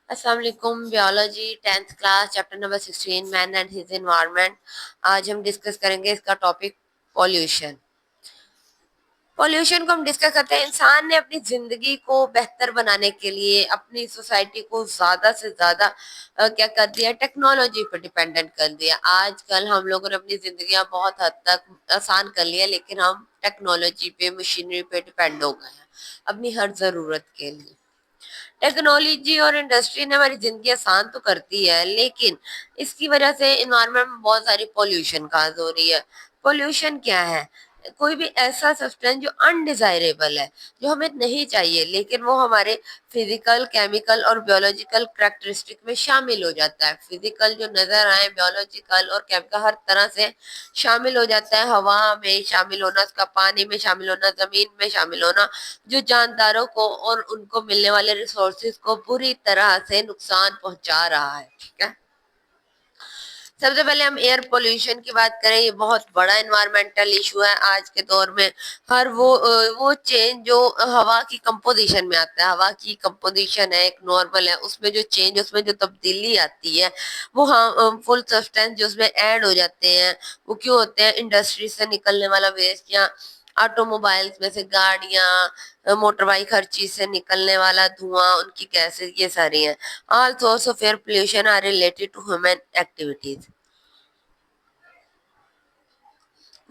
अस्सलाम वालेकुम। Biology 10th class chapter number 16 man and his environment. आज हम डिस्कस करेंगे इसका टॉपिक पॉल्यूशन। पॉल्यूशन को हम डिस्कस करते हैं। इंसान ने अपनी जिंदगी को बेहतर बनाने के लिए अपनी सोसाइटी को ज्यादा से ज्यादा क्या कर दिया, टेक्नोलॉजी पर डिपेंडेंट कर दिया। आजकल हम लोगों ने अपनी जिंदगियां बहुत हद तक आसान कर लिया, लेकिन हम टेक्नोलॉजी पे, मशीनरी पे डिपेंड हो गए हैं अपनी हर जरूरत के लिए। टेक्नोलॉजी और इंडस्ट्री ने हमारी जिंदगी आसान तो करती है, लेकिन इसकी वजह से इन्वायरमेंट में बहुत सारी पोल्यूशन काज हो रही है। पोल्यूशन क्या है? कोई भी ऐसा सब्सटेंस जो अनडिजायरेबल है, जो हमें नहीं चाहिए, लेकिन वो हमारे फिजिकल, केमिकल और बियोलॉजिकल कैरेक्टरिस्टिक में शामिल हो जाता है। फिजिकल जो नजर आए, बियोलॉजिकल और केमिकल हर तरह से शामिल हो जाता है। हवा में शामिल होना, उसका पानी में शामिल होना, जमीन में शामिल होना, जो जानदारों को और उनको मिलने वाले रिसोर्सेज को बुरी तरह से नुकसान पहुंचा रहा है। ठीक है, सबसे पहले हम एयर पोल्यूशन की बात करें। ये बहुत बड़ा एनवायरमेंटल इशू है आज के दौर में। हर वो चेंज जो हवा की कंपोजिशन में आता है, हवा की कंपोजिशन है एक नॉर्मल है, उसमें जो चेंज, उसमें जो तब्दीली आती है, वो हार्मफुल सब्सटेंस जो उसमें ऐड हो जाते हैं, वो क्यों होते हैं? इंडस्ट्री से निकलने वाला वेस्ट, या ऑटोमोबाइल्स में से गाड़ियां, मोटर बाइक, हर चीज से निकलने वाला धुआं, उनकी गैसेज, ये सारी हैं। All source of air pollution are related to human activities.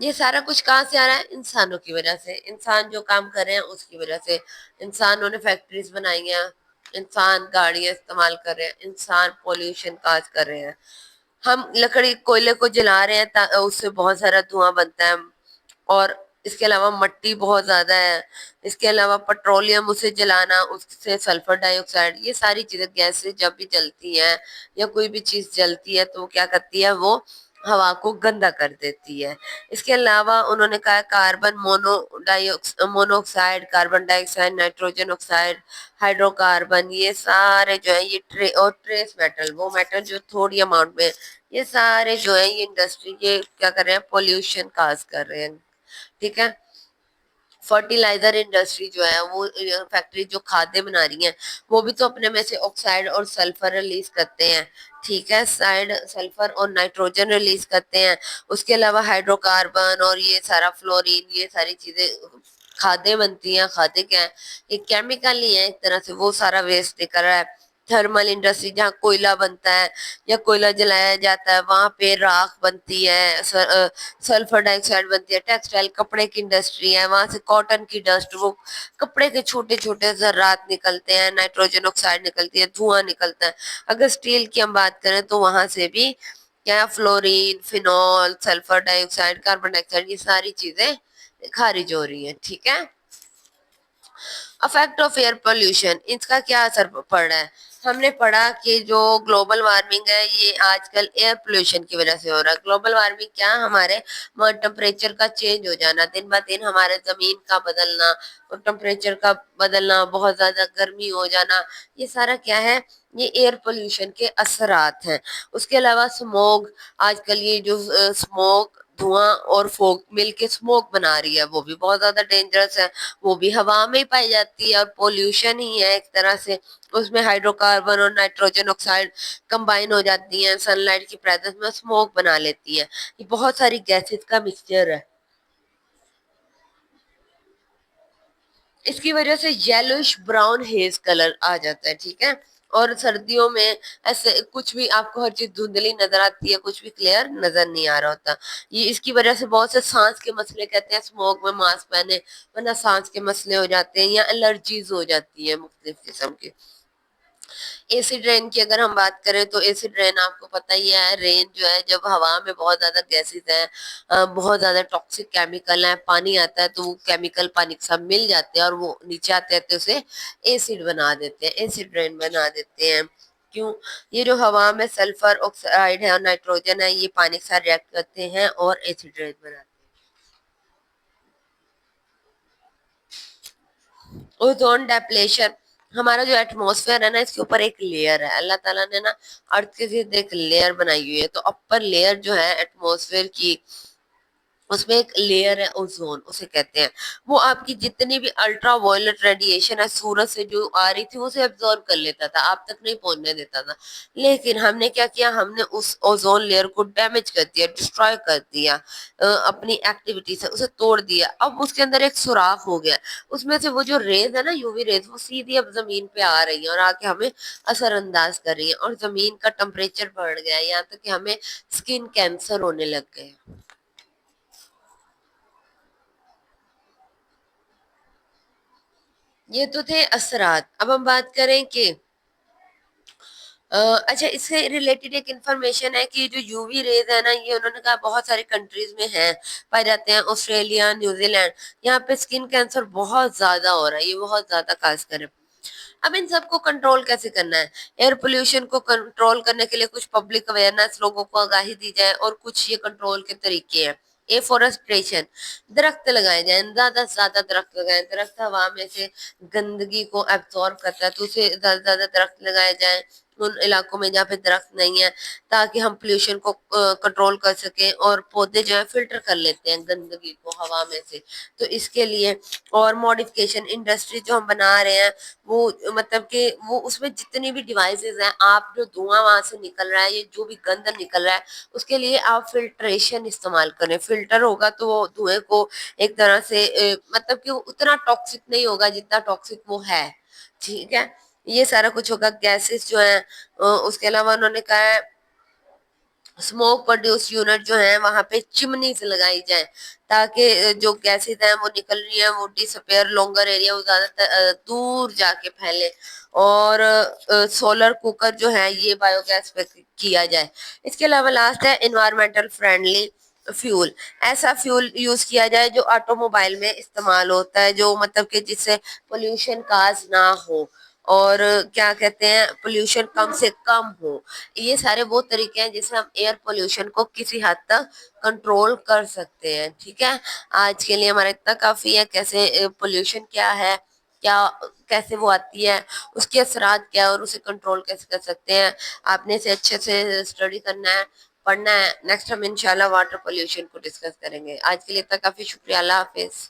ये सारा कुछ कहाँ से आ रहा है? इंसानों की वजह से। इंसान जो काम कर रहे हैं उसकी वजह से। इंसानों ने फैक्ट्रीज बनाई हैं, इंसान गाड़ियां इस्तेमाल कर रहे हैं, इंसान पोल्यूशन काज कर रहे हैं। हम लकड़ी, कोयले को जला रहे हैं, उससे बहुत सारा धुआं बनता है। और इसके अलावा मट्टी बहुत ज्यादा है। इसके अलावा पेट्रोलियम, उसे जलाना, उससे सल्फर डाइऑक्साइड, ये सारी चीजें, गैसें जब भी जलती हैं या कोई भी चीज जलती है तो वो क्या करती है? वो हवा को गंदा कर देती है। इसके अलावा उन्होंने कहा carbon monoxide, carbon dioxide, nitrogen oxide, hydrocarbon, ये सारे जो है, ये ट्रेस मेटल, वो मेटल जो थोड़ी अमाउंट में, ये सारे जो है, ये इंडस्ट्री ये क्या कर रहे हैं? पोल्यूशन काज कर रहे हैं। ठीक है, फर्टिलाइजर इंडस्ट्री जो है, वो फैक्ट्री जो खाद्य बना रही है, वो भी तो अपने में से ऑक्साइड और सल्फर रिलीज करते हैं। ठीक है, साइड सल्फर और नाइट्रोजन रिलीज करते हैं। उसके अलावा हाइड्रोकार्बन और ये सारा फ्लोरीन, ये सारी चीजें खाद्य बनती हैं। खाद्य क्या है? ये केमिकल ही है एक तरह से, वो सारा वेस्ट निकल रहा है। थर्मल इंडस्ट्री, जहाँ कोयला बनता है या कोयला जलाया जाता है, वहां पे राख बनती है, सल्फर डाइऑक्साइड बनती है। टेक्सटाइल, कपड़े की इंडस्ट्री है, वहां से कॉटन की डस्ट, वो कपड़े के छोटे छोटे जर्रात निकलते हैं, नाइट्रोजन ऑक्साइड निकलती है, धुआं निकलता है। अगर स्टील की हम बात करें तो वहां से भी क्या, fluorine, phenol, sulphur dioxide, carbon dioxide, ये सारी चीजें खारिज हो रही है। ठीक है, अफेक्ट ऑफ एयर पोल्यूशन, इसका क्या असर पड़ रहा है? हमने पढ़ा कि जो ग्लोबल वार्मिंग है, ये आजकल एयर पोल्यूशन की वजह से हो रहा है। ग्लोबल वार्मिंग क्या? हमारे टेम्परेचर का चेंज हो जाना, दिन ब दिन हमारे जमीन का बदलना और टेम्परेचर का बदलना, बहुत ज्यादा गर्मी हो जाना, ये सारा क्या है? ये एयर पोल्यूशन के असरात हैं। उसके अलावा स्मोग, आजकल ये जो स्मोक, धुआं और फोग मिलके स्मोक बना रही है, वो भी बहुत ज्यादा डेंजरस है। वो भी हवा में ही पाई जाती है और पोल्यूशन ही है एक तरह से। उसमें हाइड्रोकार्बन और नाइट्रोजन ऑक्साइड कंबाइन हो जाती हैं, सनलाइट की प्रेजेंस में स्मोक बना लेती है। ये बहुत सारी गैसेस का मिक्सचर है। इसकी वजह से येलोइश ब्राउन हेज कलर आ जाता है। ठीक है, और सर्दियों में ऐसे कुछ भी आपको हर चीज धुंधली नजर आती है, कुछ भी क्लियर नजर नहीं आ रहा होता। ये इसकी वजह से बहुत से सांस के मसले, कहते हैं स्मोक में मास्क पहने वरना सांस के मसले हो जाते हैं, या एलर्जीज हो जाती है मुख्तलिफ किस्म की। एसिड रेन की अगर हम बात करें तो एसिड रेन आपको पता ही है, रेन जो है, जब हवा में बहुत ज्यादा गैसेस हैं, बहुत ज्यादा टॉक्सिक केमिकल है, पानी आता है तो वो केमिकल पानी के साथ मिल जाते हैं और वो नीचे आते आते उसे एसिड बना देते हैं, एसिड रेन बना देते हैं। क्यों? ये जो हवा में सल्फर ऑक्साइड है और नाइट्रोजन है, ये पानी के साथ रिएक्ट करते हैं और एसिड रेन बनाते हैं। ओजोन डेप्लेशन, हमारा जो एटमॉस्फेयर है ना, इसके ऊपर एक लेयर है, अल्लाह ताला ने ना अर्थ के सीधे एक लेयर बनाई हुई है। तो अपर लेयर जो है एटमॉस्फेयर की, उसमें एक लेयर है ओजोन उसे कहते हैं। वो आपकी जितनी भी अल्ट्रा वायलेट रेडिएशन है सूरज से जो आ रही थी उसे एब्जॉर्ब कर लेता था, आप तक नहीं पहुंचने देता था। लेकिन हमने क्या किया, हमने उस ओजोन लेयर को डैमेज कर दिया, डिस्ट्रॉय कर दिया, अपनी एक्टिविटी से उसे तोड़ दिया। अब उसके अंदर एक सुराख हो गया, उसमें से वो जो रेज है ना, यूवी रेज, वो सीधी अब जमीन पे आ रही है और आके हमें असरअंदाज कर रही है, और जमीन का टेम्परेचर बढ़ गया है, यहाँ तक कि हमें स्किन कैंसर होने लग गए। ये तो थे असरात। अब हम बात करें कि अच्छा, इससे रिलेटेड एक इन्फॉर्मेशन है कि जो यूवी रेज है ना, ये उन्होंने कहा बहुत सारी कंट्रीज में है, पाए जाते हैं, ऑस्ट्रेलिया, न्यूजीलैंड, यहाँ पे स्किन कैंसर बहुत ज्यादा हो रहा है, ये बहुत ज्यादा खासकर है। अब इन सबको कंट्रोल कैसे करना है? एयर पोल्यूशन को कंट्रोल करने के लिए कुछ पब्लिक अवेयरनेस, लोगों को आगाही दी जाए, और कुछ ये कंट्रोल के तरीके हैं। एफोरेस्ट्रेशन, दरख्त लगाए जाए, ज्यादा से ज्यादा दरख्त लगाए। दरख्त हवा में से गंदगी को एब्जॉर्ब करता है, तो उसे ज्यादा से ज्यादा दरख्त लगाए जाए उन इलाकों में जहाँ पे दरख्त नहीं है, ताकि हम पोल्यूशन को कंट्रोल कर सकें, और पौधे जो है फिल्टर कर लेते हैं गंदगी को हवा में से, तो इसके लिए। और मॉडिफिकेशन इंडस्ट्री जो हम बना रहे हैं, वो मतलब कि वो उसमें जितनी भी डिवाइसेस हैं, आप जो धुआं वहां से निकल रहा है, ये जो भी गंद निकल रहा है, उसके लिए आप फिल्ट्रेशन इस्तेमाल करें। फिल्टर होगा तो वो धुएं को एक तरह से मतलब कि वो उतना टॉक्सिक नहीं होगा जितना टॉक्सिक वो है। ठीक है, ये सारा कुछ होगा। गैसेस जो है, उसके अलावा उन्होंने कहा है स्मोक प्रोड्यूस यूनिट जो है वहां पे चिमनीज लगाई जाए, ताकि जो गैसेज हैं वो निकल रही है वो डिसअपेयर लॉन्गर एरिया, वो ज्यादा दूर जाके फैले। और सोलर कुकर जो है ये बायोगैस पे किया जाए। इसके अलावा लास्ट है इन्वायरमेंटल फ्रेंडली फ्यूल। ऐसा फ्यूल यूज किया जाए जो ऑटोमोबाइल में इस्तेमाल होता है, जो मतलब कि जिससे पोल्यूशन काज ना हो, और क्या कहते हैं, पोल्यूशन कम से कम हो। ये सारे वो तरीके हैं जिससे हम एयर पोल्यूशन को किसी हद तक कंट्रोल कर सकते हैं। ठीक है, आज के लिए हमारा इतना काफी है। कैसे पोल्यूशन क्या है, क्या कैसे वो आती है, उसके असरात क्या है, और उसे कंट्रोल कैसे कर सकते हैं, आपने इसे अच्छे से स्टडी करना है, पढ़ना है। नेक्स्ट हम इंशाल्लाह वाटर पोल्यूशन को डिस्कस करेंगे। आज के लिए इतना काफी, शुक्रिया, अल्लाह हाफिज।